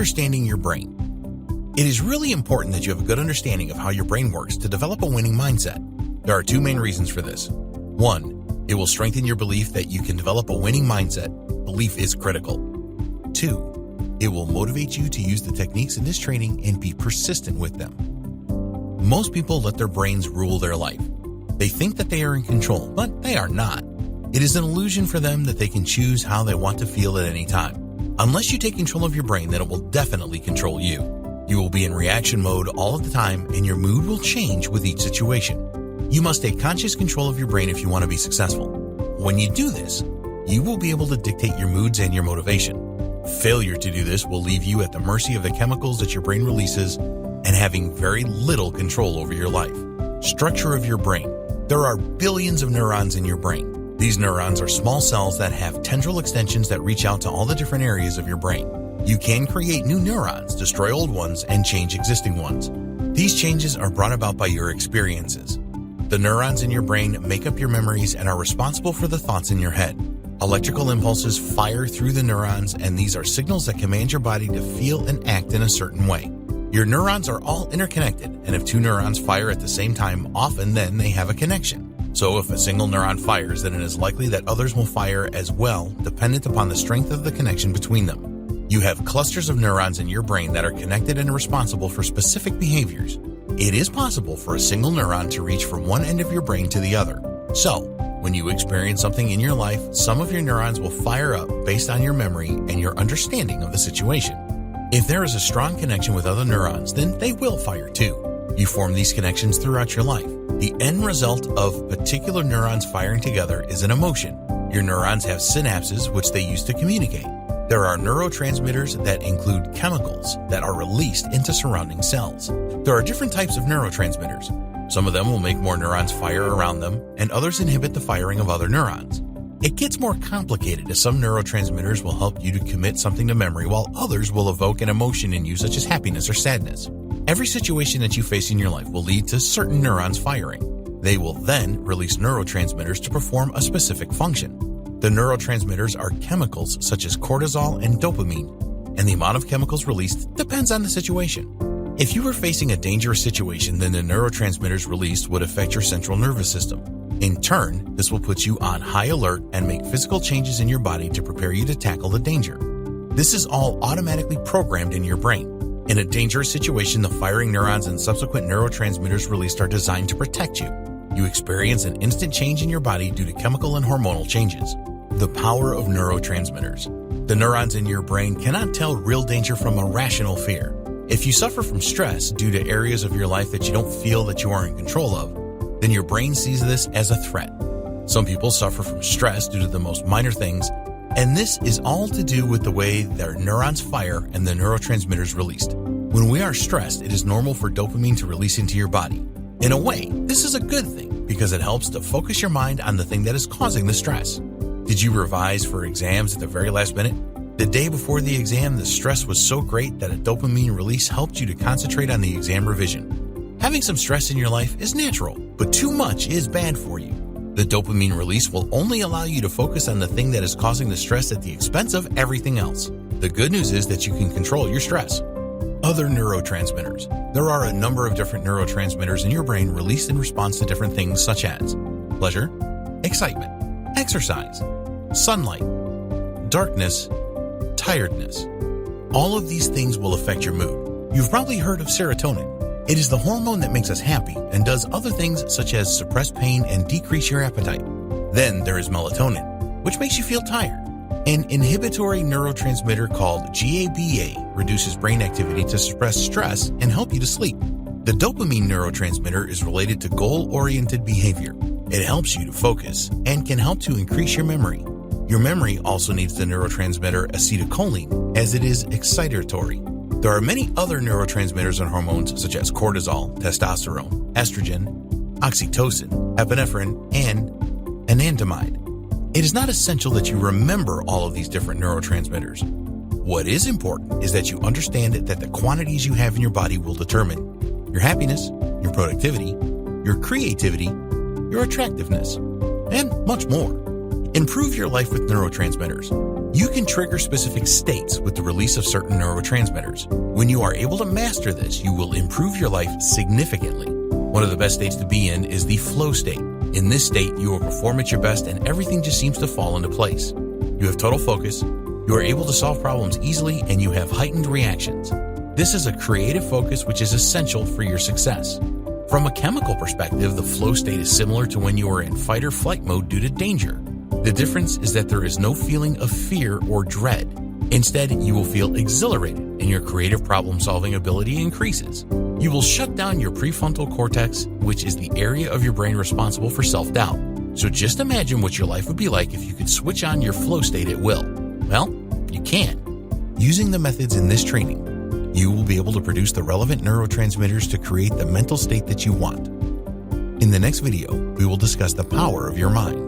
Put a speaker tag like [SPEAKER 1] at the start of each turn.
[SPEAKER 1] understanding your brain. It is really important that you have a good understanding of how your brain works to develop a winning mindset. There are two main reasons for this. One, it will strengthen your belief that you can develop a winning mindset. Belief is critical. Two, it will motivate you to use the techniques in this training and be persistent with them. Most people let their brains rule their life. They think that they are in control, but they are not. It is an illusion for them that they can choose how they want to feel at any time. Unless you take control of your brain, then it will definitely control you. You will be in reaction mode all of the time, and your mood will change with each situation. You must take conscious control of your brain if you want to be successful. When you do this, you will be able to dictate your moods and your motivation. Failure to do this will leave you at the mercy of the chemicals that your brain releases and having very little control over your life. Structure of your brain. There are billions of neurons in your brain. These neurons are small cells that have tendril extensions that reach out to all the different areas of your brain. You can create new neurons, destroy old ones, and change existing ones. These changes are brought about by your experiences. The neurons in your brain make up your memories and are responsible for the thoughts in your head. Electrical impulses fire through the neurons, and these are signals that command your body to feel and act in a certain way. Your neurons are all interconnected, and if two neurons fire at the same time, often then they have a connection. So if a single neuron fires, then it is likely that others will fire as well, dependent upon the strength of the connection between them. You have clusters of neurons in your brain that are connected and responsible for specific behaviors. It is possible for a single neuron to reach from one end of your brain to the other. So, when you experience something in your life, some of your neurons will fire up based on your memory and your understanding of the situation. If there is a strong connection with other neurons, then they will fire too. You form these connections throughout your life. The end result of particular neurons firing together is an emotion. Your neurons have synapses which they use to communicate. There are neurotransmitters that include chemicals that are released into surrounding cells. There are different types of neurotransmitters. Some of them will make more neurons fire around them, and others inhibit the firing of other neurons. It gets more complicated as some neurotransmitters will help you to commit something to memory, while others will evoke an emotion in you such as happiness or sadness. Every situation that you face in your life will lead to certain neurons firing. They will then release neurotransmitters to perform a specific function. The neurotransmitters are chemicals such as cortisol and dopamine, and the amount of chemicals released depends on the situation. If you were facing a dangerous situation, then the neurotransmitters released would affect your central nervous system. In turn, this will put you on high alert and make physical changes in your body to prepare you to tackle the danger. This is all automatically programmed in your brain. In a dangerous situation, the firing neurons and subsequent neurotransmitters released are designed to protect you. You experience an instant change in your body due to chemical and hormonal changes. The power of neurotransmitters. The neurons in your brain cannot tell real danger from irrational fear. If you suffer from stress due to areas of your life that you don't feel that you are in control of, then your brain sees this as a threat. Some people suffer from stress due to the most minor things, and this is all to do with the way their neurons fire and the neurotransmitters released. When we are stressed, it is normal for dopamine to release into your body. In a way, this is a good thing because it helps to focus your mind on the thing that is causing the stress. Did you revise for exams at the very last minute? The day before the exam, the stress was so great that a dopamine release helped you to concentrate on the exam revision. Having some stress in your life is natural, but too much is bad for you. The dopamine release will only allow you to focus on the thing that is causing the stress at the expense of everything else. The good news is that you can control your stress. Other neurotransmitters. There are a number of different neurotransmitters in your brain released in response to different things such as pleasure, excitement, exercise, sunlight, darkness, tiredness. All of these things will affect your mood. You've probably heard of serotonin. It is the hormone that makes us happy and does other things such as suppress pain and decrease your appetite. Then there is melatonin, which makes you feel tired. An inhibitory neurotransmitter called GABA reduces brain activity to suppress stress and help you to sleep. The dopamine neurotransmitter is related to goal-oriented behavior. It helps you to focus and can help to increase your memory. Your memory also needs the neurotransmitter acetylcholine, as it is excitatory. There are many other neurotransmitters and hormones such as cortisol, testosterone, estrogen, oxytocin, epinephrine, and anandamide. It is not essential that you remember all of these different neurotransmitters. What is important is that you understand that the quantities you have in your body will determine your happiness, your productivity, your creativity, your attractiveness, and much more. Improve your life with neurotransmitters. You can trigger specific states with the release of certain neurotransmitters. When you are able to master this, you will improve your life significantly. One of the best states to be in is the flow state. In this state, you will perform at your best and everything just seems to fall into place. You have total focus, you are able to solve problems easily, and you have heightened reactions. This is a creative focus which is essential for your success. From a chemical perspective, the flow state is similar to when you are in fight or flight mode due to danger. The difference is that there is no feeling of fear or dread. Instead, you will feel exhilarated and your creative problem-solving ability increases. You will shut down your prefrontal cortex, which is the area of your brain responsible for self-doubt. So just imagine what your life would be like if you could switch on your flow state at will. Well, you can. Using the methods in this training, you will be able to produce the relevant neurotransmitters to create the mental state that you want. In the next video, we will discuss the power of your mind.